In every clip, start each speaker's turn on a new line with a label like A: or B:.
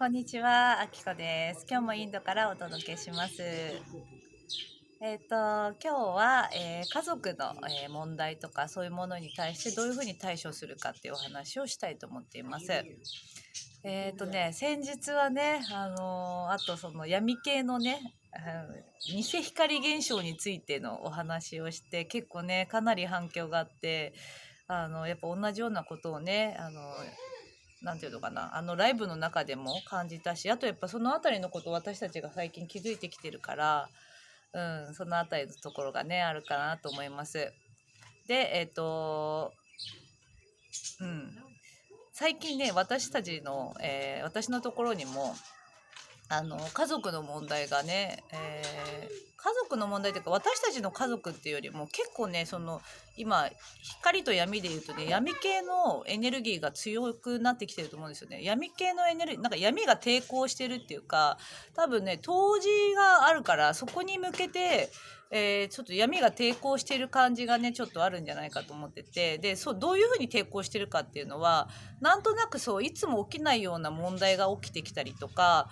A: こんにちは、あきこです。今日もインドからお届けします。今日は、家族の、問題とかそういうものに対してどういうふうに対処するかっていうお話をしたいと思っています。先日はね、あとその闇系のね、偽光現象についてのお話をして、結構ね、かなり反響があって、やっぱ同じようなことをね、なんていうのかな、ライブの中でも感じたし、あとやっぱそのあたりのことを私たちが最近気づいてきてるから、そのあたりのところがね、あるかなと思います。で、うん、最近ね、私たちの、私のところにも、家族の問題がね、家族の問題というか私たちの家族っていうよりも結構ね、その今光と闇で言うとね、闇系のエネルギーが強くなってきてると思うんですよね。闇系のエネルギーなんか闇が抵抗してるっていうか、多分ね、冬至があるからそこに向けて、ちょっと闇が抵抗している感じがねちょっとあるんじゃないかと思ってて、でそうどういうふうに抵抗してるかっていうのは、なんとなくそういつも起きないような問題が起きてきたりとか、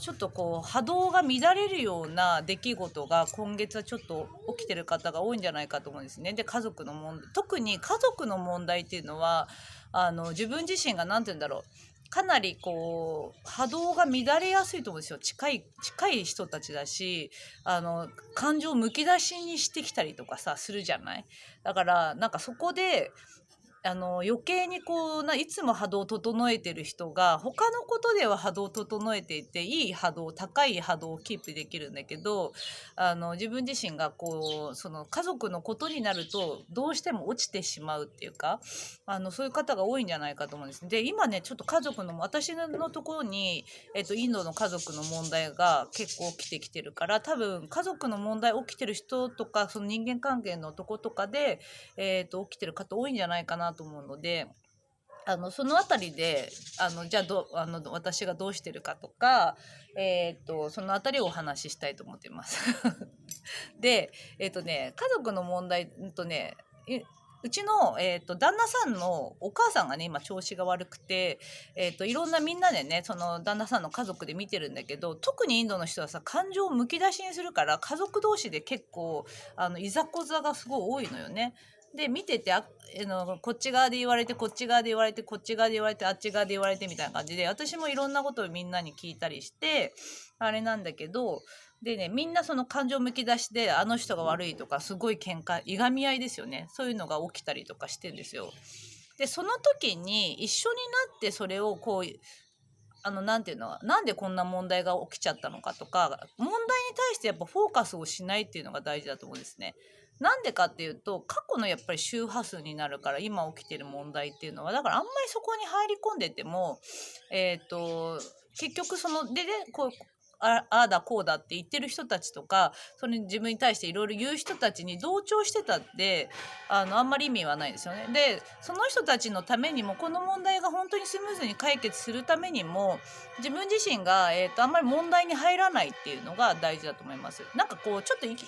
A: ちょっとこう波動が乱れるような出来事が今月はちょっと起きてる方が多いんじゃないかと思うんですね。で家族の問題、特に家族の問題っていうのは自分自身が何て言うんだろう、かなりこう波動が乱れやすいと思うんですよ。近い人たちだし、感情をむき出しにしてきたりとかさするじゃない。だからなんかそこで余計にこういつも波動を整えてる人が他のことでは波動を整えていて、いい波動、高い波動をキープできるんだけど、自分自身がこうその家族のことになるとどうしても落ちてしまうっていうか、そういう方が多いんじゃないかと思うんです。で今ねちょっと家族の私のところに、インドの家族の問題が結構起きてきてるから、多分家族の問題起きてる人とかその人間関係のとことかで、起きてる方多いんじゃないかなと思うので、そのあたりでじゃあ私がどうしてるかとか、そのあたりをお話ししたいと思っています。で家族の問題ね、うちの、旦那さんのお母さんがね今調子が悪くて、いろんなみんなでねその旦那さんの家族で見てるんだけど、特にインドの人はさ感情をむき出しにするから家族同士で結構いざこざがすごい多いのよね。で見ててこっち側で言われてこっち側で言われてこっち側で言われてあっち側で言われてみたいな感じで、私もいろんなことをみんなに聞いたりしてあれなんだけど、でね、みんなその感情むき出しであの人が悪いとかすごい喧嘩いがみ合いですよね、そういうのが起きたりとかしてんですよ。でその時に一緒になってそれをこうなんていうの、なんでこんな問題が起きちゃったのかとか、問題に対してやっぱフォーカスをしないっていうのが大事だと思うんですね。なんでかっていうと過去のやっぱり周波数になるから、今起きてる問題っていうのはだからあんまりそこに入り込んでても結局そのでねこうあだこうだって言ってる人たちとか、それに自分に対していろいろ言う人たちに同調してたってあんまり意味はないですよね。でその人たちのためにも、この問題が本当にスムーズに解決するためにも自分自身が、あんまり問題に入らないっていうのが大事だと思います。なんかこうちょっと客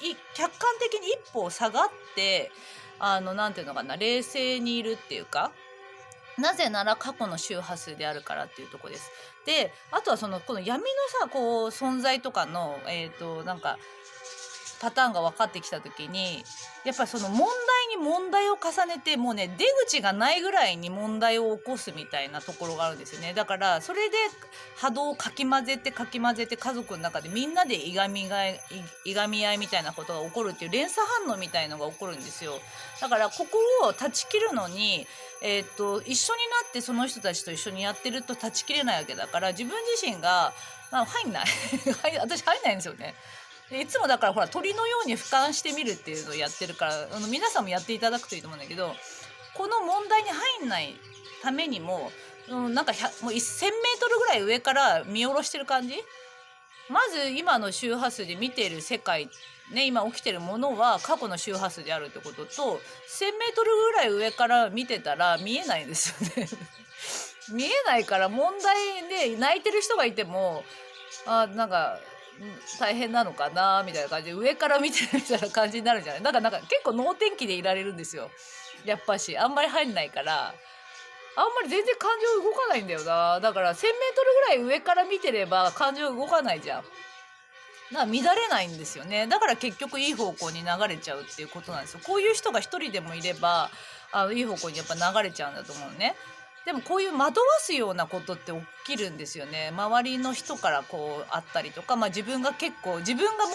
A: 観的に一歩下がってなんていうのかな、冷静にいるっていうか、なぜなら過去の周波数であるからっていうところです。であとはこの闇のさこう存在とかのなんかパターンが分かってきた時に、やっぱりその問題に問題を重ねて、もうね出口がないぐらいに問題を起こすみたいなところがあるんですよね。だからそれで波動をかき混ぜて家族の中でみんなでいがみ合いみたいなことが起こるっていう連鎖反応みたいのが起こるんですよ。だからここを断ち切るのに一緒になってその人たちと一緒にやってると断ち切れないわけだから、自分自身が、入んない私入んないんですよね。でいつもだからほら鳥のように俯瞰してみるっていうのをやってるから、皆さんもやっていただくといいと思うんだけど、この問題に入んないためにも、なんかもう1000メートルぐらい上から見下ろしてる感じ。まず今の周波数で見ている世界ね、今起きてるものは過去の周波数であるってことと、1000メートルぐらい上から見てたら見えないんですよね見えないから、問題で泣いてる人がいてもなんか大変なのかなみたいな感じで上から見てるみたいな感じになるじゃない。だからなんか結構能天気でいられるんですよ、やっぱしあんまり入んないから。あんまり全然感情動かないんだよな。だから1000メートルぐらい上から見てれば感情動かないじゃん。だから乱れないんですよね。だから結局いい方向に流れちゃうっていうことなんですよ。こういう人が一人でもいればいい方向にやっぱ流れちゃうんだと思うね。でもこういう惑わすようなことって起きるんですよね。周りの人からこうあったりとか、自分がも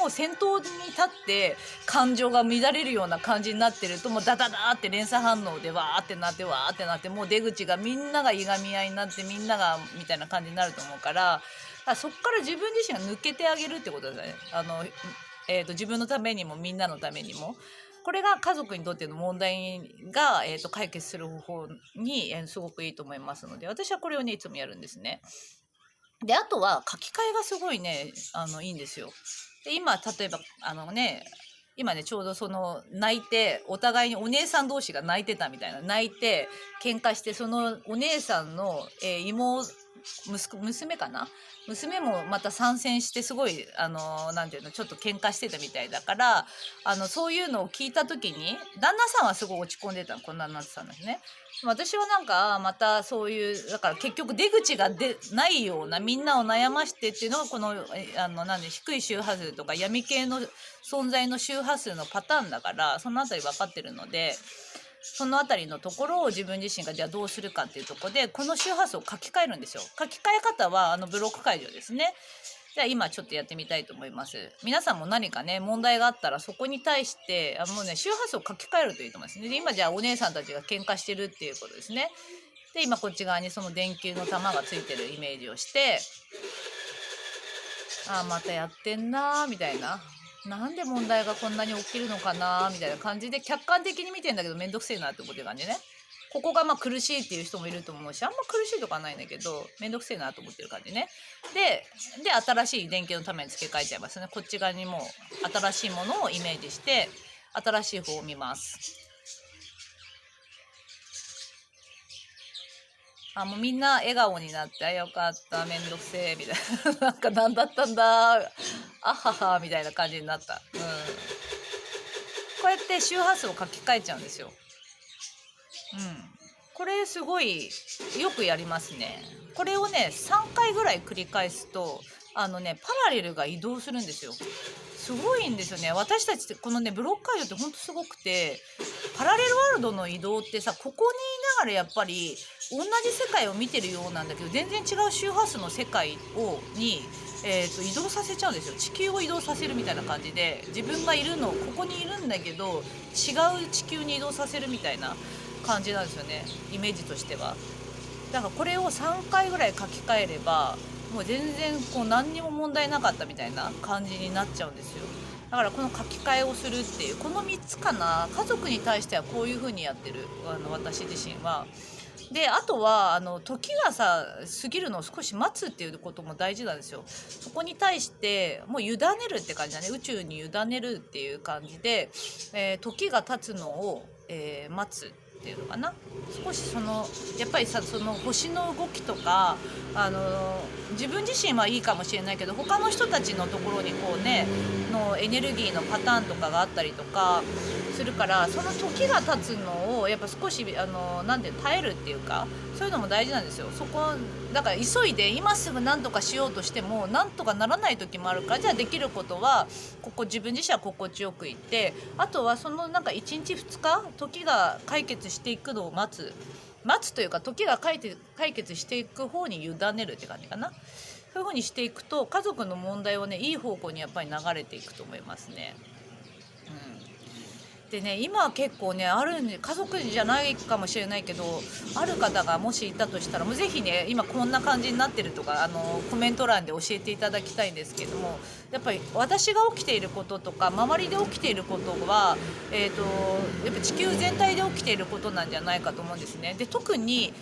A: う先頭に立って感情が乱れるような感じになってると、もうダダダーって連鎖反応でわーってなってもう出口がみんながいがみ合いになってみんながみたいな感じになると思うから、そっから自分自身が抜けてあげるってことだね。自分のためにもみんなのためにも。これが家族にとっての問題が、解決する方法に、すごくいいと思いますので、私はこれをねいつもやるんですね。であとは書き換えがすごいねいいんですよ。で今例えば今ねちょうどその泣いてお互いにお姉さん同士が泣いてたみたいな、泣いて喧嘩して、そのお姉さんの、娘かな、娘もまた参戦してすごいなんていうのちょっと喧嘩してたみたいだから、そういうのを聞いた時に旦那さんはすごい落ち込んでたの、こんなになってたんですね。私はなんかまたそういうだから結局出口がないような、みんなを悩ましてっていうのがこの低い周波数とか闇系の存在の周波数のパターンだから、そのあたり分かってるので、そのあたりのところを自分自身がじゃあどうするかっていうところでこの周波数を書き換えるんですよ。書き換え方はブロック解除ですね。じゃあ今ちょっとやってみたいと思います。皆さんも何かね問題があったらそこに対してもうね周波数を書き換えるといいと思いますね。で今じゃあお姉さんたちが喧嘩してるっていうことですね。で今こっち側にその電球の玉がついてるイメージをして、またやってんなーみたいな、なんで問題がこんなに起きるのかなみたいな感じで客観的に見てんだけどめんどくせえなって思ってる感じね。ここが苦しいっていう人もいると思うし、あんま苦しいとかないんだけどめんどくせえなと思ってる感じね。で新しい電球のために付け替えちゃいますね。こっち側にもう新しいものをイメージして新しい方を見ます。もうみんな笑顔になって、よかった、めんどくせえみたいななんか何だったんだあははみたいな感じになった。こうやって周波数を書き換えちゃうんですよ。これすごいよくやりますね。これをね3回ぐらい繰り返すとパラレルが移動するんですよ。すごいんですよね。私たちってこのねブロック解除ってほんとすごくて、パラレルワールドの移動ってさ、ここにいながらやっぱり同じ世界を見てるようなんだけど全然違う周波数の世界に移動させちゃうんですよ。地球を移動させるみたいな感じで、自分がいるのここにいるんだけど違う地球に移動させるみたいな感じなんですよね、イメージとしては。だからこれを3回ぐらい書き換えればもう全然こう何にも問題なかったみたいな感じになっちゃうんですよ。だからこの書き換えをするっていうこの3つかな。家族に対してはこういう風にやってる私自身は。であとは時が過ぎるのを少し待つっていうことも大事なんですよ。そこに対してもう委ねるって感じだね。宇宙に委ねるっていう感じで、時が経つのを、待つっていうのかな。少しやっぱりその星の動きとか自分自身はいいかもしれないけど他の人たちのところにこうねのエネルギーのパターンとかがあったりとかするから、その時が経つのをやっぱ少しなんて耐えるっていうか、そういうのも大事なんですよ。そこだから急いで今すぐ何とかしようとしても何とかならない時もあるから、じゃあできることは自分自身は心地よくいって、あとはその1日2日時が解決していくのを待つというか、時が解決していく方に委ねるって感じかな。そういう風にしていくと家族の問題をねいい方向にやっぱり流れていくと思いますね。でね今は結構ね家族じゃないかもしれないけどある方がもしいたとしたらもうぜひね今こんな感じになってるとかコメント欄で教えていただきたいんですけども、やっぱり私が起きていることとか周りで起きていることは、やっぱ地球全体で起きていることなんじゃないかと思うんですね。で特に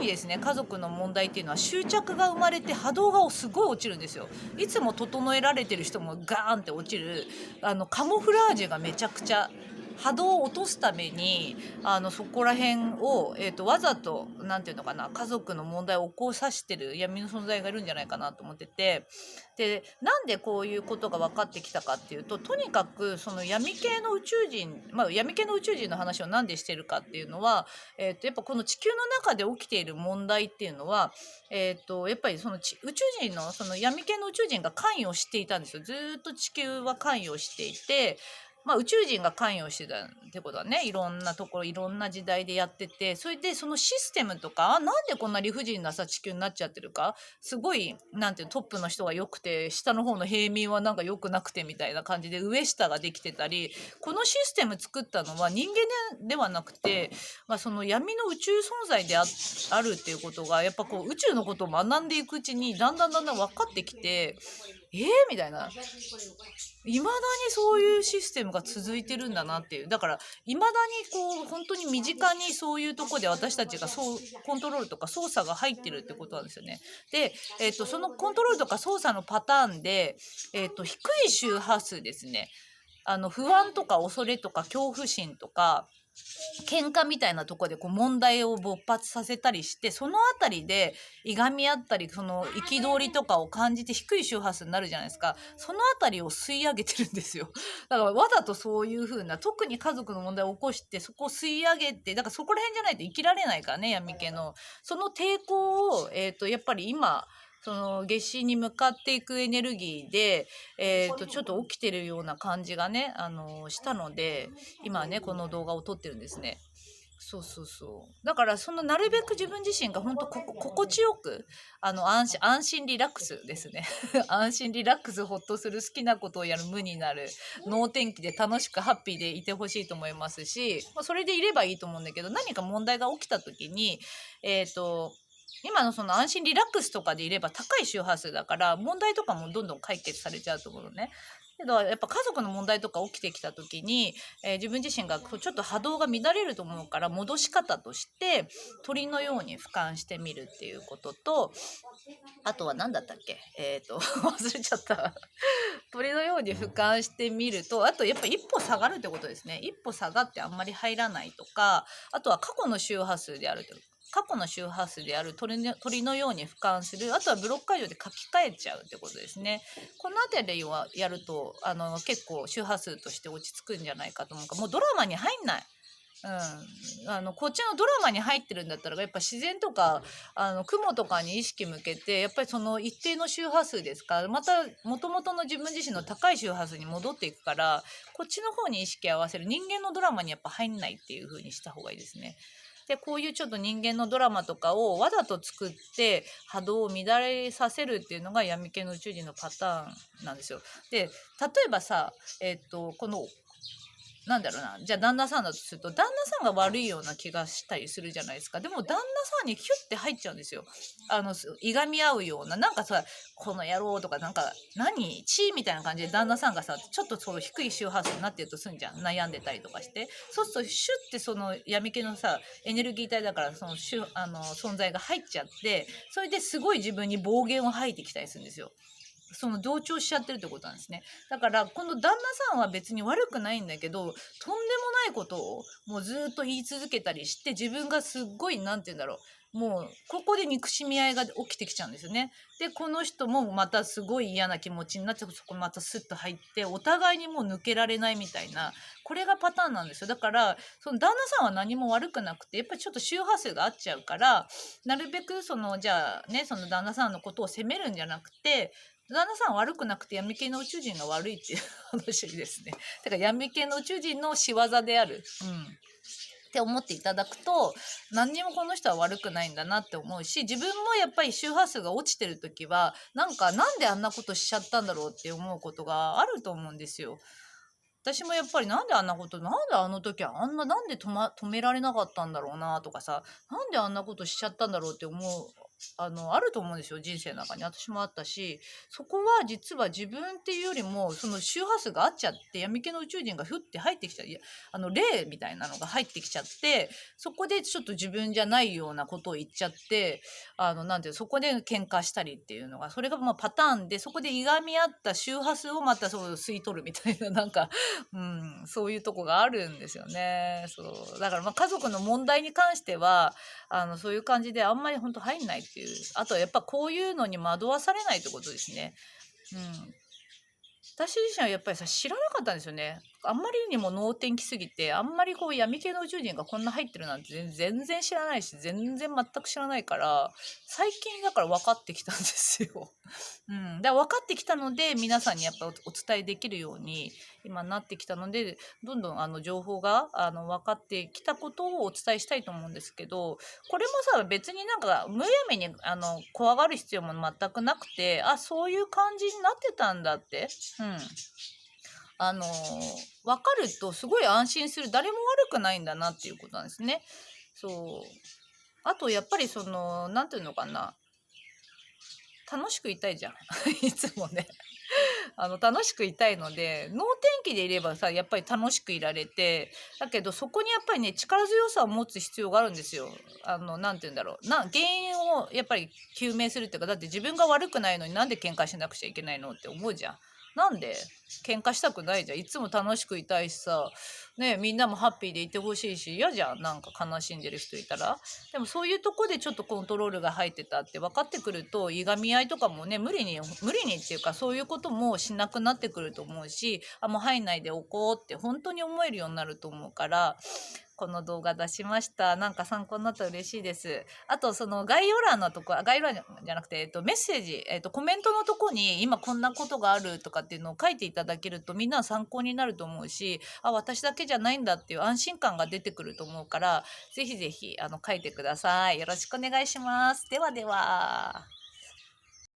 A: ですね家族の問題っていうのは執着が生まれて波動がすごい落ちるんですよ。いつも整えられてる人もガーンって落ちるカモフラージュがめちゃくちゃ波動を落とすためにそこら辺を、わざとなんていうのかな、家族の問題を起こさせてる闇の存在がいるんじゃないかなと思ってて、でなんでこういうことが分かってきたかっていうと、とにかくその闇系の宇宙人、闇系の宇宙人の話を何でしてるかっていうのは、やっぱこの地球の中で起きている問題っていうのは、やっぱりその宇宙人のその闇系の宇宙人が関与していたんですよ。ずっと地球は関与していて、宇宙人が関与してたってことはね、いろんなところいろんな時代でやってて、それでそのシステムとか、なんでこんな理不尽なさ地球になっちゃってるか、すごいなんていうの、トップの人が良くて下の方の平民はなんか良くなくてみたいな感じで上下ができてたり、このシステム作ったのは人間ではなくて、その闇の宇宙存在であるっていうことが、やっぱこう宇宙のことを学んでいくうちにだんだん分かってきて、みたいな、いまだにそういうシステムが続いてるんだなっていう。だからいまだにこう本当に身近にそういうとこで私たちがそうコントロールとか操作が入ってるってことなんですよね。で、そのコントロールとか操作のパターンで、低い周波数ですね。不安とか恐れとか恐怖心とか喧嘩みたいなところでこう問題を勃発させたりして、そのあたりでいがみ合ったり、その憤りとかを感じて低い周波数になるじゃないですか。そのあたりを吸い上げてるんですよ。だからわざとそういう風な、特に家族の問題を起こしてそこを吸い上げて、だからそこら辺じゃないと生きられないからね、闇系のその抵抗を、やっぱり今その夏至に向かっていくエネルギーで、ちょっと起きてるような感じがね、したので、今ねこの動画を撮ってるんですね。そうそうそう。だからそのなるべく自分自身が本当心地よく、安心リラックスですね。安心リラックス、ほっとする、好きなことをやる、無になる、能天気で楽しくハッピーでいてほしいと思いますし、それでいればいいと思うんだけど、何か問題が起きた時に、今のその安心リラックスとかでいれば高い周波数だから問題とかもどんどん解決されちゃうと思うのね。けどやっぱ家族の問題とか起きてきた時に、自分自身がちょっと波動が乱れると思うから、戻し方として鳥のように俯瞰してみるっていうことと、あとは何だったっけ、忘れちゃった鳥のように俯瞰してみると、あとやっぱ一歩下がるってことですね。一歩下がってあんまり入らないとか、あとは過去の周波数であると、過去の周波数である鳥のように俯瞰する、あとはブロック解除で書き換えちゃうってことですね。この辺りはやると結構周波数として落ち着くんじゃないかと思うか、もうドラマに入んない。こっちのドラマに入ってるんだったら、やっぱ自然とか雲とかに意識向けて、やっぱりその一定の周波数ですから、また元々の自分自身の高い周波数に戻っていくから、こっちの方に意識合わせる、人間のドラマにやっぱ入んないっていう風にした方がいいですね。でこういうちょっと人間のドラマとかをわざと作って波動を乱れさせるっていうのが闇系の宇宙人のパターンなんですよ。で例えばさ、このなんだろうな、じゃあ旦那さんだとすると、旦那さんが悪いような気がしたりするじゃないですか。でも旦那さんにキュッて入っちゃうんですよ。いがみ合うような、なんかさ、この野郎とか、なんか何チーみたいな感じで旦那さんがさ、ちょっとその低い周波数になってるとすんじゃん、悩んでたりとかして。そうするとシュッてその闇系のさエネルギー体だから、その存在が入っちゃって、それですごい自分に暴言を吐いてきたりするんですよ。その同調しちゃってるってことなんですね。だからこの旦那さんは別に悪くないんだけど、とんでもないことをもうずっと言い続けたりして、自分がすっごいなんて言うんだろう、もうここで憎しみ合いが起きてきちゃうんですよね。でこの人もまたすごい嫌な気持ちになって、そこまたスッと入って、お互いにもう抜けられないみたいな、これがパターンなんですよ。だからその旦那さんは何も悪くなくて、やっぱりちょっと周波数が合っちゃうから、なるべくそのじゃあね、その旦那さんのことを責めるんじゃなくて、旦那さん悪くなくて闇系の宇宙人が悪いっていう話ですね。だから闇系の宇宙人の仕業である、って思っていただくと、何にもこの人は悪くないんだなって思うし、自分もやっぱり周波数が落ちてる時は、なんであんなことしちゃったんだろうって思うことがあると思うんですよ。私もやっぱりなんであんなこと、なんであの時なんで止められなかったんだろうなとかさ、なんであんなことしちゃったんだろうって思うあると思うんですよ、人生の中に。私もあったし、そこは実は自分っていうよりもその周波数が合っちゃって、闇系の宇宙人がふって入ってきちゃう、いや霊みたいなのが入ってきちゃって、そこでちょっと自分じゃないようなことを言っちゃって、なんていうそこで喧嘩したりっていうのが、それがまあパターンで、そこでいがみ合った周波数をまたそう吸い取るみたいな、なんか、そういうとこがあるんですよね。そうだからまあ家族の問題に関してはそういう感じであんまり本当入んないっていう。あとやっぱこういうのに惑わされないってことですね。うん。私自身はやっぱりさ、知らなかったんですよね。あんまりにも能天気すぎて、あんまりこう闇系の宇宙人がこんな入ってるなんて全然知らないし、全然全く知らないから、最近だから分かってきたんですよ。だから分かってきたので、皆さんにやっぱお伝えできるように今なってきたので、どんどん情報が分かってきたことをお伝えしたいと思うんですけど、これもさ、別になんかむやみに怖がる必要も全くなくて、あ、そういう感じになってたんだって、あの分かるとすごい安心する。誰も悪くないんだなっていうことなんですね。そう。あとやっぱりそのなんていうのかな、楽しくいたいじゃんいつもね楽しくいたいので、能天気でいればさ、やっぱり楽しくいられて、だけどそこにやっぱりね、力強さを持つ必要があるんですよ。なんて言うんだろう。原因をやっぱり究明するっていうか、だって自分が悪くないのになんで喧嘩しなくちゃいけないのって思うじゃん。なんで喧嘩したくないじゃん。いつも楽しくいたいしさ、ね、みんなもハッピーでいてほしいし、嫌じゃん。なんか悲しんでる人いたら。でもそういうとこでちょっとコントロールが入ってたって分かってくると、いがみ合いとかもね、無理にっていうか、そういうこともしなくなってくると思うし、もう入んないでおこうって本当に思えるようになると思うから、この動画出しました。なんか参考になったら嬉しいです。あと、その概要欄のとこ、概要欄じゃなくて、メッセージ、コメントのとこに今こんなことがあるとかっていうのを書いていただけるとみんな参考になると思うし、あ、私だけじゃないんだっていう安心感が出てくると思うから、ぜひぜひ書いてください。よろしくお願いします。ではでは。